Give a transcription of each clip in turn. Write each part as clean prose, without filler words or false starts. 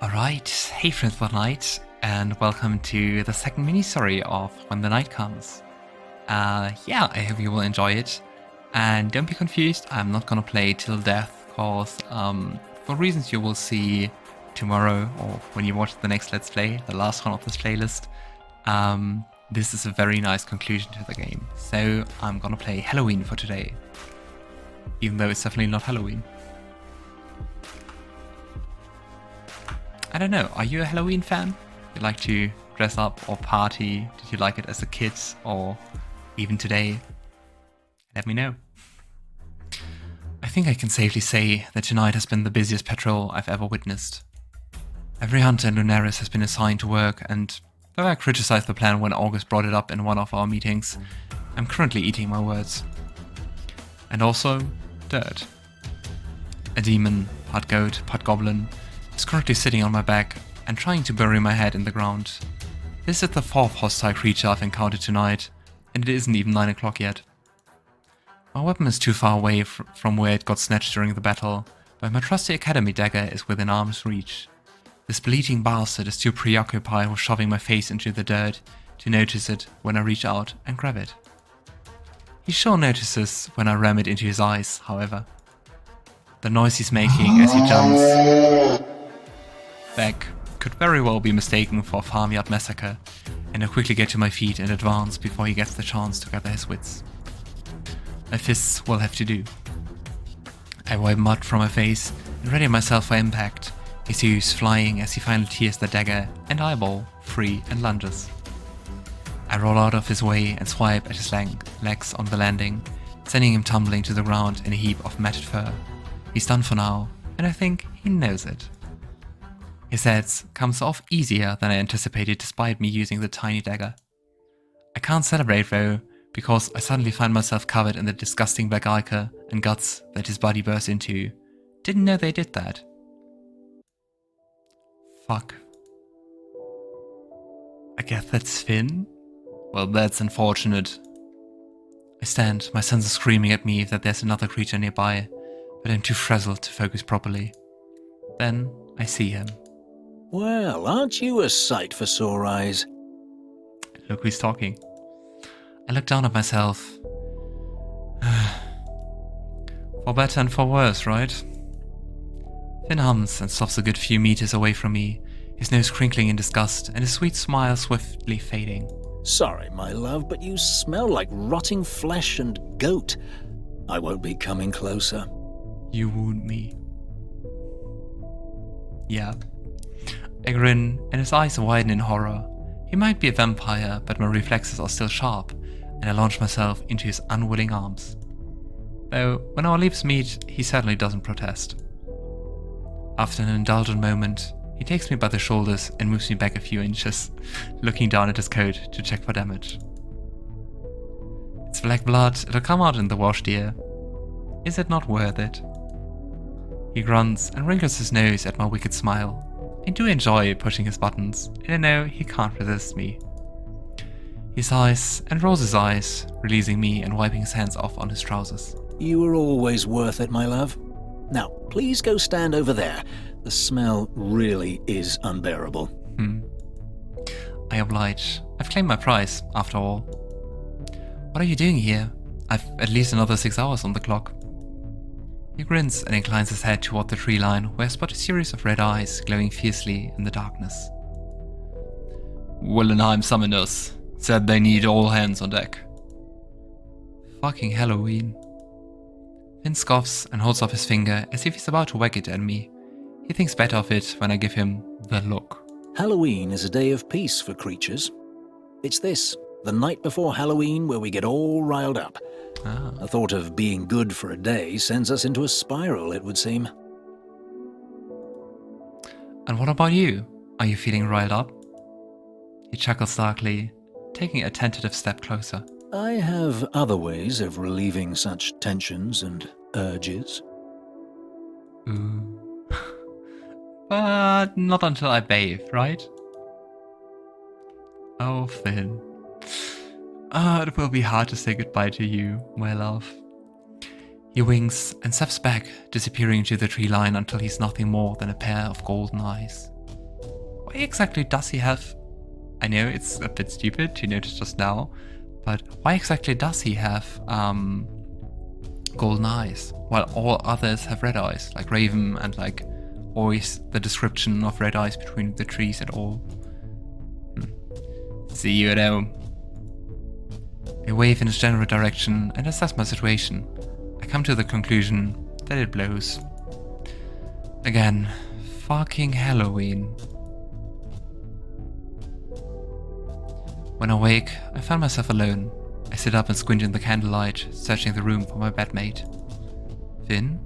Alright, hey friends for the night, and welcome to the second mini-story of When the Night Comes. Yeah, I hope you will enjoy it, and don't be confused, I'm not gonna play till death, cause for reasons you will see tomorrow, or when you watch the next Let's Play, the last one of this playlist, this is a very nice conclusion to the game. So I'm gonna play Halloween for today, even though it's definitely not Halloween. I don't know, are you a Halloween fan? You like to dress up or party? Did you like it as a kid or even today? Let me know. I think I can safely say that tonight has been the busiest patrol I've ever witnessed. Every hunter in Lunaris has been assigned to work, and though I criticized the plan when August brought it up in one of our meetings, I'm currently eating my words. And also, dirt. A demon, part goat, part goblin, is currently sitting on my back and trying to bury my head in the ground. This is the fourth hostile creature I've encountered tonight, and it isn't even 9 o'clock yet. My weapon is too far away from where it got snatched during the battle, but my trusty academy dagger is within arm's reach. This bleating bastard is too preoccupied with shoving my face into the dirt to notice it when I reach out and grab it. He sure notices when I ram it into his eyes, however. The noise he's making as he jumps back could very well be mistaken for a farmyard massacre, and I quickly get to my feet and advance before he gets the chance to gather his wits. My fists will have to do. I wipe mud from my face and ready myself for impact, his hooves flying as he finally tears the dagger and eyeball free and lunges. I roll out of his way and swipe at his legs on the landing, sending him tumbling to the ground in a heap of matted fur. He's done for now, and I think he knows it. His head comes off easier than I anticipated despite me using the tiny dagger. I can't celebrate though, because I suddenly find myself covered in the disgusting black ichor and guts that his body burst into. Didn't know they did that. Fuck. I guess that's Finn? Well, that's unfortunate. I stand, my senses screaming at me that there's another creature nearby, but I'm too frazzled to focus properly. Then I see him. Well, aren't you a sight for sore eyes? Look who's talking. I look down at myself. For better and for worse, right? Finn hums and stops a good few meters away from me, his nose crinkling in disgust and his sweet smile swiftly fading. Sorry, my love, but you smell like rotting flesh and goat. I won't be coming closer. You wound me. Yeah. I grin, and his eyes widen in horror. He might be a vampire, but my reflexes are still sharp, and I launch myself into his unwilling arms. Though, when our lips meet, he certainly doesn't protest. After an indulgent moment, he takes me by the shoulders and moves me back a few inches, looking down at his coat to check for damage. It's black blood, it'll come out in the wash, dear. Is it not worth it? He grunts and wrinkles his nose at my wicked smile. I do enjoy pushing his buttons, and I know he can't resist me. He sighs and rolls his eyes, releasing me and wiping his hands off on his trousers. You were always worth it, my love. Now, please go stand over there. The smell really is unbearable. I oblige. I've claimed my prize, after all. What are you doing here? I've at least another 6 hours on the clock. He grins and inclines his head toward the tree line, where I spot a series of red eyes glowing fiercely in the darkness. Willenheim summoners said they need all hands on deck. Fucking Halloween. Finn scoffs and holds up his finger as if he's about to wag it at me. He thinks better of it when I give him the look. Halloween is a day of peace for creatures. It's this, the night before Halloween, where we get all riled up. The thought of being good for a day sends us into a spiral, it would seem. And what about you? Are you feeling riled up? He chuckles darkly, taking a tentative step closer. I have other ways of relieving such tensions and urges. Ooh. But not until I bathe, right? Oh, Finn. It will be hard to say goodbye to you, my love. He winks and steps back, disappearing into the tree line until he's nothing more than a pair of golden eyes. exactly does he have... I know it's a bit stupid to notice just now, but why exactly does he have golden eyes, while all others have red eyes, like Raven and like always the description of red eyes between the trees and all. See you at home. I wave in his general direction and assess my situation. I come to the conclusion that it blows. Again, fucking Halloween. When I wake, I find myself alone. I sit up and squint in the candlelight, searching the room for my bedmate. Finn?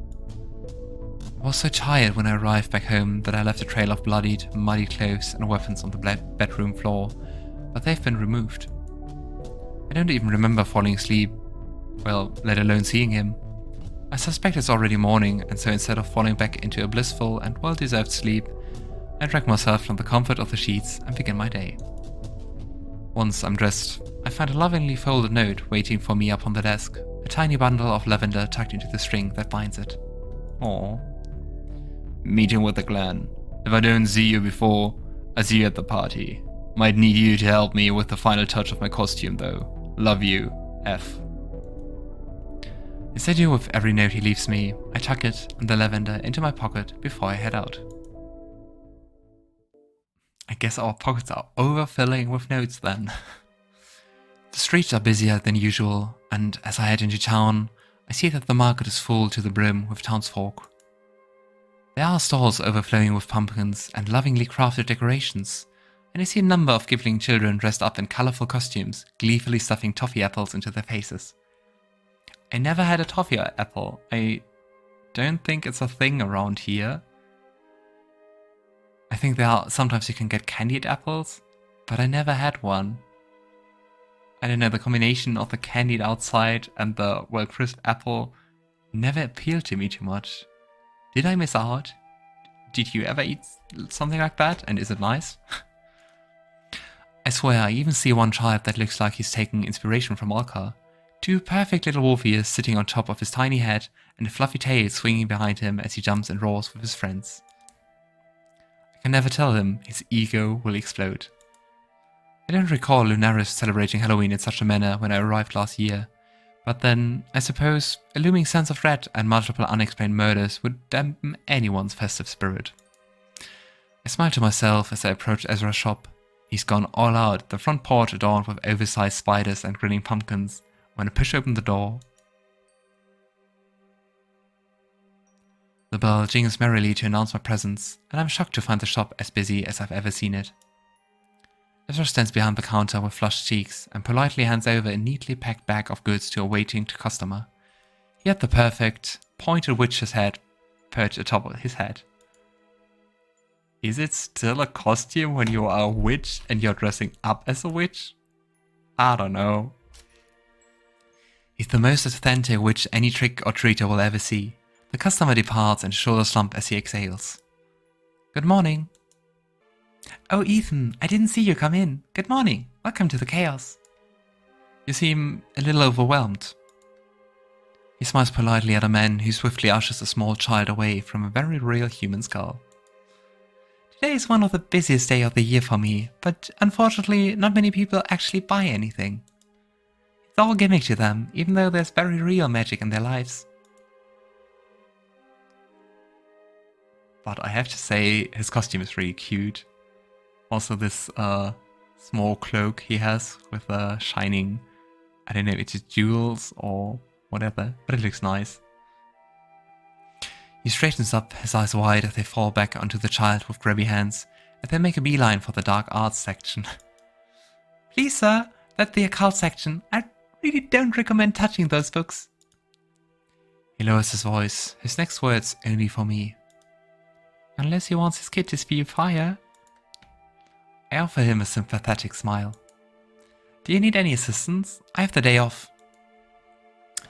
I was so tired when I arrived back home that I left a trail of bloodied, muddy clothes and weapons on the bedroom floor, but they've been removed. I don't even remember falling asleep, well, let alone seeing him. I suspect it's already morning, and so instead of falling back into a blissful and well-deserved sleep, I drag myself from the comfort of the sheets and begin my day. Once I'm dressed, I find a lovingly folded note waiting for me up on the desk, a tiny bundle of lavender tucked into the string that binds it. Aww. Meeting with the clan. If I don't see you before, I see you at the party. Might need you to help me with the final touch of my costume though. Love you, F. As I do with every note he leaves me, I tuck it and the lavender into my pocket before I head out. I guess our pockets are overfilling with notes then. The streets are busier than usual, and as I head into town, I see that the market is full to the brim with townsfolk. There are stalls overflowing with pumpkins and lovingly crafted decorations, and I see a number of giggling children dressed up in colourful costumes, gleefully stuffing toffee apples into their faces. I never had a toffee apple. I don't think it's a thing around here. I think sometimes you can get candied apples, but I never had one. I don't know, the combination of the candied outside and the well-crisp apple never appealed to me too much. Did I miss out? Did you ever eat something like that? And is it nice? I swear, I even see one child that looks like he's taking inspiration from Alkar. Two perfect little wolf ears sitting on top of his tiny head and a fluffy tail swinging behind him as he jumps and roars with his friends. I can never tell him, his ego will explode. I don't recall Lunaris celebrating Halloween in such a manner when I arrived last year, but then I suppose a looming sense of dread and multiple unexplained murders would dampen anyone's festive spirit. I smile to myself as I approach Ezra's shop. He's gone all out, the front porch adorned with oversized spiders and grinning pumpkins, when I push open the door. The bell jingles merrily to announce my presence, and I'm shocked to find the shop as busy as I've ever seen it. Ezra stands behind the counter with flushed cheeks and politely hands over a neatly packed bag of goods to a waiting customer. He had the perfect, pointed witch's head perched atop of his head. Is it still a costume when you are a witch and you're dressing up as a witch? I don't know. He's the most authentic witch any trick-or-treater will ever see. The customer departs and shoulders slump as he exhales. Good morning. Oh, Ethan, I didn't see you come in. Good morning. Welcome to the chaos. You seem a little overwhelmed. He smiles politely at a man who swiftly ushers a small child away from a very real human skull. Today is one of the busiest days of the year for me, but unfortunately not many people actually buy anything. It's all gimmick to them, even though there's very real magic in their lives. But I have to say, his costume is really cute. Also this small cloak he has with shining, I don't know, it's jewels or whatever, but it looks nice. He straightens up, his eyes wide as they fall back onto the child with grabby hands, and they make a beeline for the dark arts section. Please sir, that's the occult section. I really don't recommend touching those books. He lowers his voice, his next words only for me. Unless he wants his kid to spew fire. I offer him a sympathetic smile. Do you need any assistance? I have the day off.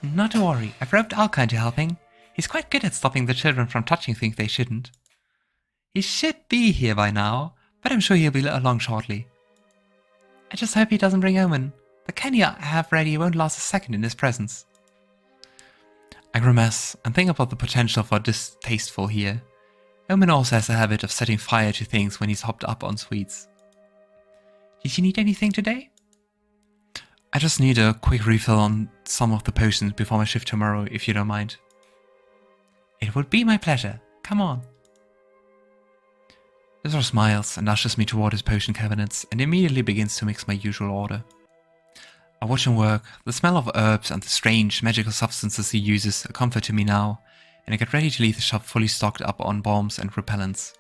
Not to worry, I've roped Alkar into helping. He's quite good at stopping the children from touching things they shouldn't. He should be here by now, but I'm sure he'll be along shortly. I just hope he doesn't bring Omen. The candy I have ready won't last a second in his presence. I grimace and think about the potential for distasteful here. Omen also has a habit of setting fire to things when he's hopped up on sweets. Did you need anything today? I just need a quick refill on some of the potions before my shift tomorrow, if you don't mind. It would be my pleasure. Come on. Ezra smiles and ushers me toward his potion cabinets and immediately begins to mix my usual order. I watch him work. The smell of herbs and the strange magical substances he uses are comfort to me now, and I get ready to leave the shop fully stocked up on bombs and repellents.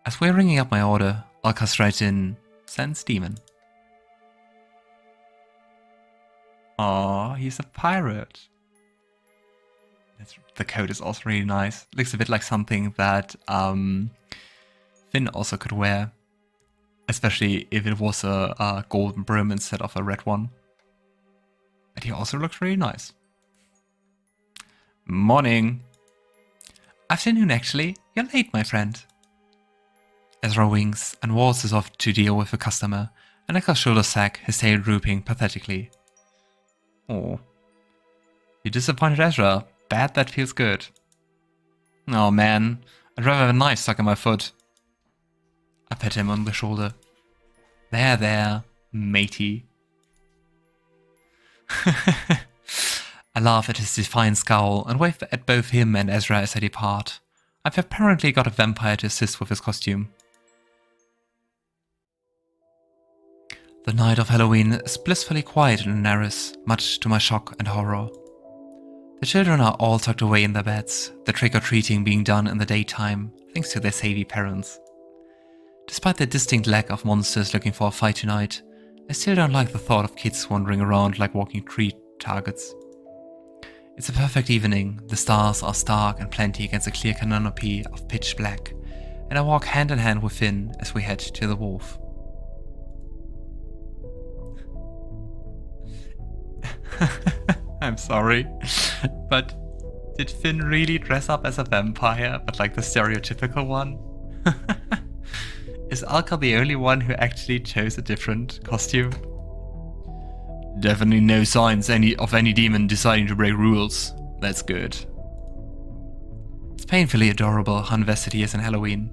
As we're ringing up my order, Alkar strides in, Sans Demon. Aww, he's a pirate. The coat is also really nice. Looks a bit like something that Finn also could wear. Especially if it was a golden brim instead of a red one. But he also looks really nice. Morning. Afternoon, actually. You're late, my friend. Ezra winks and waltzes off to deal with a customer, and Alkar's shoulders sag, his tail drooping pathetically. Oh. You disappointed Ezra. Bad that feels good. Oh man, I'd rather have a knife stuck in my foot. I pat him on the shoulder. There, matey. I laugh at his defiant scowl and wave at both him and Ezra as I depart. I've apparently got a vampire to assist with his costume. The night of Halloween is blissfully quiet in Lunaris, much to my shock and horror. The children are all tucked away in their beds, the trick-or-treating being done in the daytime, thanks to their savvy parents. Despite the distinct lack of monsters looking for a fight tonight, I still don't like the thought of kids wandering around like walking tree targets. It's a perfect evening, the stars are stark and plenty against a clear canopy of pitch black, and I walk hand in hand with Finn as we head to the wharf. I'm sorry, but did Finn really dress up as a vampire, but like the stereotypical one? Is Alkar the only one who actually chose a different costume? Definitely no signs of any demon deciding to break rules. That's good. It's painfully adorable how invested he is in Halloween,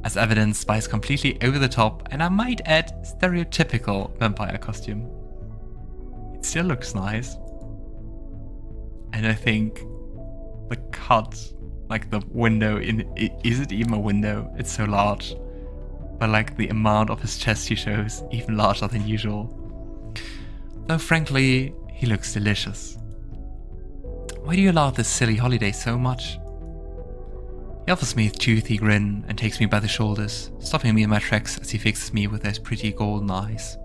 as evidenced by his completely over-the-top, and I might add, stereotypical vampire costume. It still looks nice. And I think the cut, like the window, is it even a window? It's so large. But like the amount of his chest he shows, even larger than usual. Though frankly, he looks delicious. Why do you love this silly holiday so much? He offers me a toothy grin and takes me by the shoulders, stopping me in my tracks as he fixes me with those pretty golden eyes.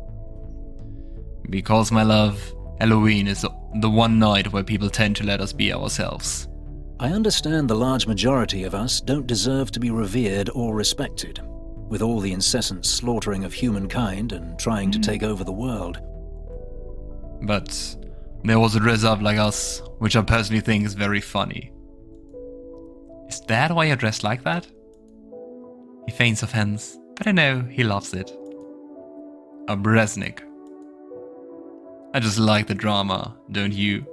Because, my love, Halloween is the one night where people tend to let us be ourselves. I understand the large majority of us don't deserve to be revered or respected, with all the incessant slaughtering of humankind and trying to take over the world. But there was a dress-up like us, which I personally think is very funny. Is that why you're dressed like that? He feigns offense, but I know he loves it. A Bresnik. I just like the drama, don't you?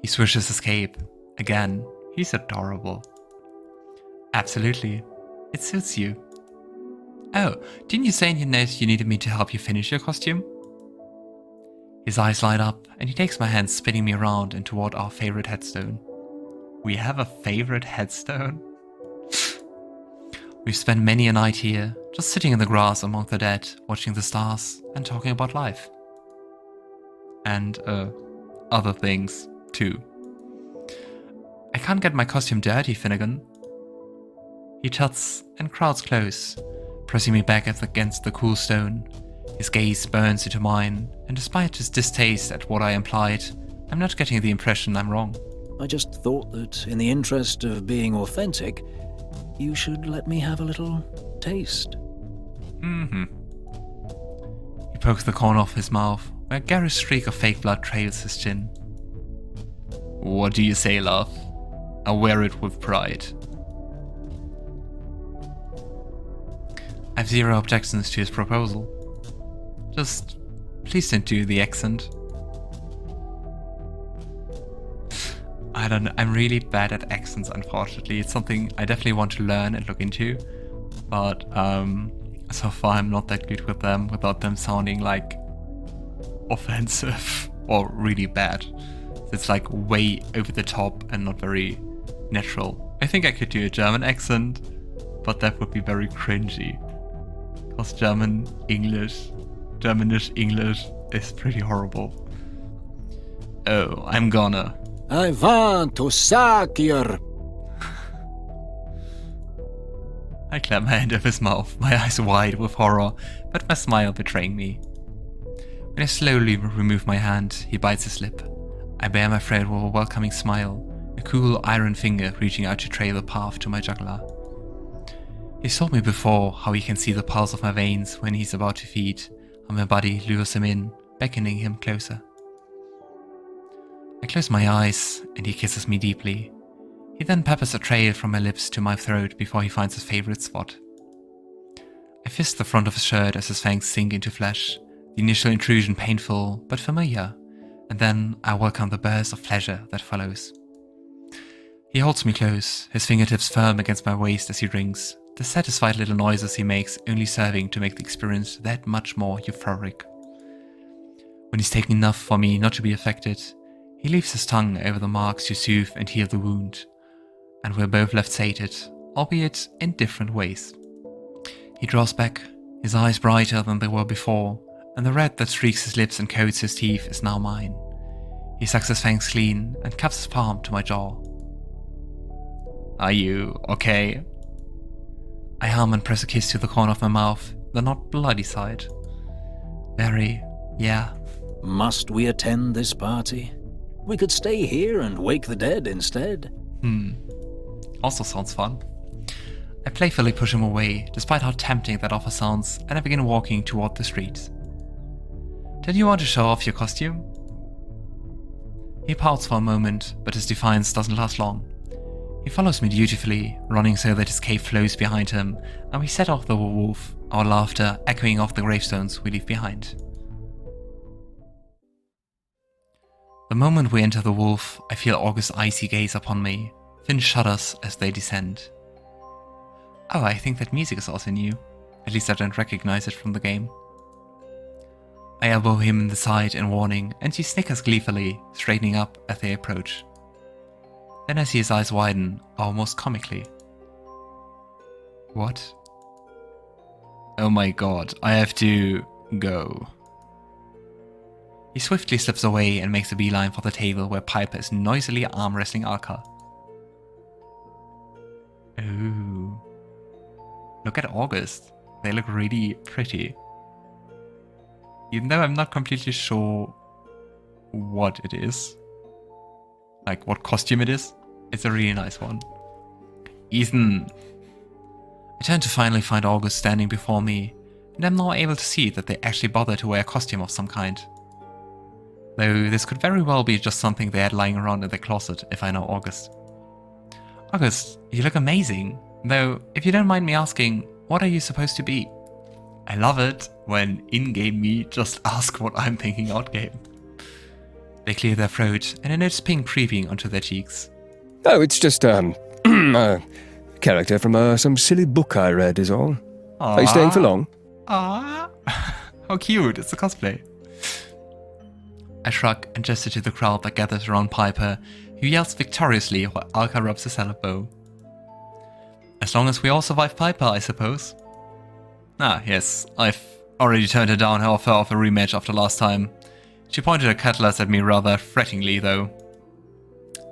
He swishes his cape. Again, he's adorable. Absolutely. It suits you. Oh, didn't you say in your notes you needed me to help you finish your costume? His eyes light up, and he takes my hand, spinning me around and toward our favorite headstone. We have a favorite headstone? We've spent many a night here, just sitting in the grass among the dead, watching the stars and talking about life. And, other things, too. I can't get my costume dirty, Finnegan. He tuts and crowds close, pressing me back against the cool stone. His gaze burns into mine, and despite his distaste at what I implied, I'm not getting the impression I'm wrong. I just thought that in the interest of being authentic, you should let me have a little taste. He pokes the corner of his mouth, where a garish streak of fake blood trails his chin. What do you say, love? I'll wear it with pride. I've zero objections to his proposal. Just, please don't do the accent. I don't know. I'm really bad at accents, unfortunately. It's something I definitely want to learn and look into. But so far I'm not that good with them without them sounding like offensive or really bad. It's like way over the top and not very natural. I think I could do a German accent, but that would be very cringy. Because Germanish English is pretty horrible. Oh, I'm gonna. I want to suck your... I clap my hand over his mouth, my eyes wide with horror, but my smile betraying me. When I slowly remove my hand, he bites his lip. I bear my friend with a welcoming smile, a cool iron finger reaching out to trail the path to my jugular. He's told me before how he can see the pulse of my veins when he's about to feed, and my body lures him in, beckoning him closer. I close my eyes, and he kisses me deeply. He then peppers a trail from my lips to my throat before he finds his favorite spot. I fist the front of his shirt as his fangs sink into flesh, the initial intrusion painful but familiar, and then I welcome the burst of pleasure that follows. He holds me close, his fingertips firm against my waist as he drinks, the satisfied little noises he makes only serving to make the experience that much more euphoric. When he's taken enough for me not to be affected, he leaves his tongue over the marks to soothe and heal the wound, and we're both left sated, albeit in different ways. He draws back, his eyes brighter than they were before, and the red that streaks his lips and coats his teeth is now mine. He sucks his fangs clean and cups his palm to my jaw. Are you okay? I hum and press a kiss to the corner of my mouth, the not bloody side. Very, yeah. Must we attend this party? We could stay here and wake the dead instead. Also sounds fun. I playfully push him away, despite how tempting that offer sounds, and I begin walking toward the streets. Did you want to show off your costume? He pouts for a moment, but his defiance doesn't last long. He follows me dutifully, running so that his cape flows behind him, and we set off the werewolf, our laughter echoing off the gravestones we leave behind. The moment we enter the wolf, I feel August's icy gaze upon me. Finn shudders as they descend. Oh, I think that music is also new. At least I don't recognize it from the game. I elbow him in the side in warning, and he snickers gleefully, straightening up as they approach. Then I see his eyes widen, almost comically. What? Oh my god, I have to go. He swiftly slips away and makes a beeline for the table where Piper is noisily arm wrestling Alkar. Ooh. Look at August. They look really pretty. Even though I'm not completely sure what it is. Like what costume it is. It's a really nice one. Ethan. I turn to finally find August standing before me, and I'm now able to see that they actually bother to wear a costume of some kind. Though this could very well be just something they had lying around in their closet if I know August. August, you look amazing. Though, if you don't mind me asking, what are you supposed to be? I love it when in-game me just ask what I'm thinking out-game. They clear their throat, and I notice pink creeping onto their cheeks. Oh, it's just, a character from some silly book I read is all. Aww. Are you staying for long? Ah, how cute, it's a cosplay. I shrug and gesture to the crowd that gathers around Piper, who yells victoriously while Alkar rubs his elbow. As long as we all survive Piper, I suppose. Ah, yes, I've already turned her down her offer of a rematch after last time. She pointed her cutlass at me rather threateningly, though.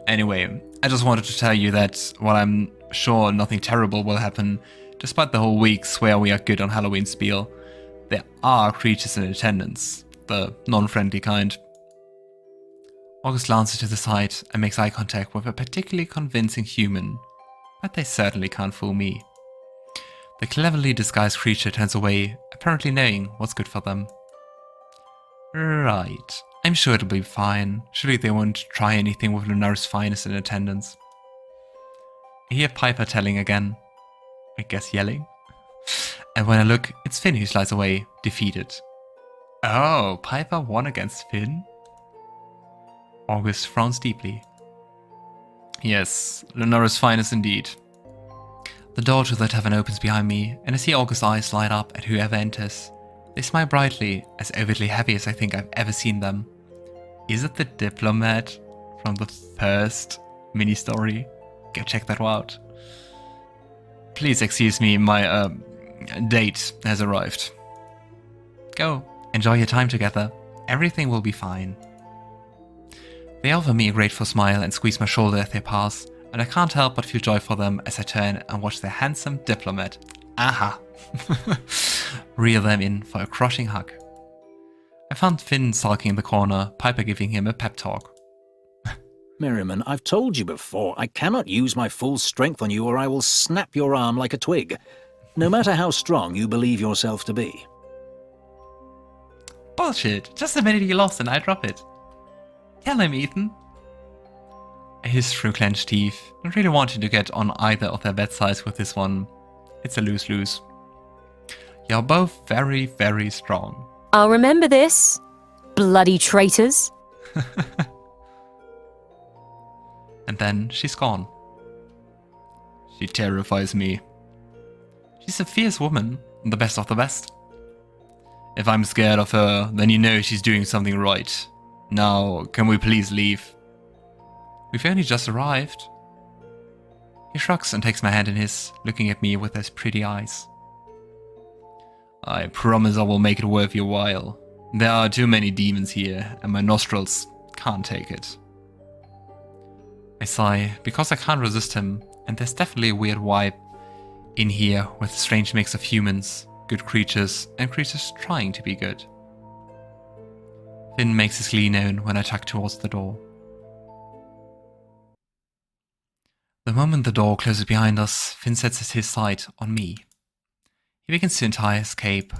Anyway, I just wanted to tell you that while I'm sure nothing terrible will happen, despite the whole week swear we are good on Halloween spiel, there are creatures in attendance, the non-friendly kind. August glances to the side and makes eye contact with a particularly convincing human, but they certainly can't fool me. The cleverly disguised creature turns away, apparently knowing what's good for them. Right, I'm sure it'll be fine. Surely they won't try anything with Lunaris' finest in attendance. I hear Piper telling again. I guess yelling. And when I look, it's Finn who slides away, defeated. Oh, Piper won against Finn? August frowns deeply. Yes, Lunaris finest indeed. The door to the tavern opens behind me, and I see August's eyes light up at whoever enters. They smile brightly, as overtly heavy as I think I've ever seen them. Is it the diplomat from the first mini-story? Go check that out. Please excuse me, my date has arrived. Go, enjoy your time together. Everything will be fine. They offer me a grateful smile and squeeze my shoulder as they pass, and I can't help but feel joy for them as I turn and watch their handsome diplomat, aha, reel them in for a crushing hug. I found Finn sulking in the corner, Piper giving him a pep talk. Merriman, I've told you before, I cannot use my full strength on you or I will snap your arm like a twig, no matter how strong you believe yourself to be. Bullshit, just admit you lost and I drop it. Tell him, Ethan. I hissed through clenched teeth, not really wanting to get on either of their bedsides with this one. It's a lose-lose. You're both very, very strong. I'll remember this, bloody traitors. And then she's gone. She terrifies me. She's a fierce woman, the best of the best. If I'm scared of her, then you know she's doing something right. Now, can we please leave? We've only just arrived. He shrugs and takes my hand in his, looking at me with those pretty eyes. I promise I will make it worth your while. There are too many demons here, and my nostrils can't take it. I sigh, because I can't resist him, and there's definitely a weird vibe in here with a strange mix of humans, good creatures, and creatures trying to be good. Finn makes his glee known when I tuck towards the door. The moment the door closes behind us, Finn sets his sight on me. He begins to untie his cape.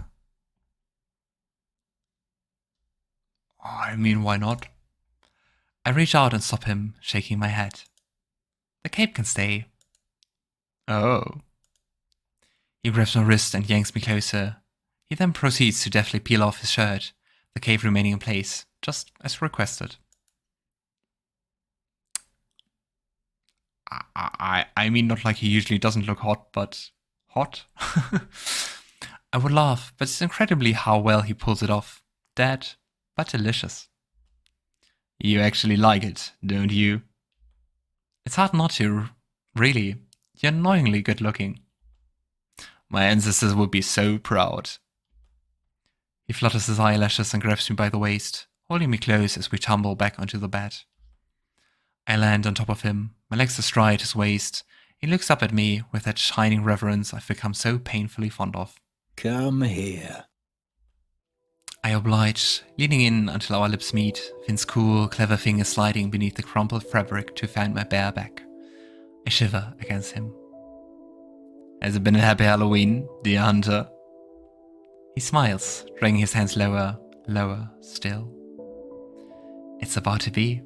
I mean, why not? I reach out and stop him, shaking my head. The cape can stay. Oh. He grabs my wrist and yanks me closer. He then proceeds to deftly peel off his shirt, the cape remaining in place, just as requested. I mean, not like he usually doesn't look hot, but hot? I would laugh, but it's incredibly how well he pulls it off. Dead, but delicious. You actually like it, don't you? It's hard not to, really. You're annoyingly good looking. My ancestors would be so proud. He flutters his eyelashes and grabs me by the waist, holding me close as we tumble back onto the bed. I land on top of him, my legs astride his waist. He looks up at me with that shining reverence I've become so painfully fond of. Come here. I oblige, leaning in until our lips meet, Finn's cool, clever fingers sliding beneath the crumpled fabric to find my bare back. I shiver against him. Has it been a happy Halloween, dear Hunter? He smiles, dragging his hands lower, lower still. It's about to be.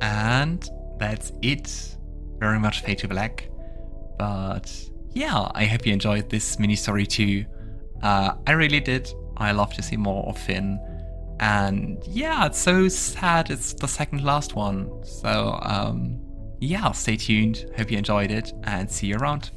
And that's it. Very much fade to black. But yeah, I hope you enjoyed this mini story too. I really did. I love to see more of Finn. And yeah, it's so sad it's the second last one. So yeah, stay tuned. Hope you enjoyed it and see you around.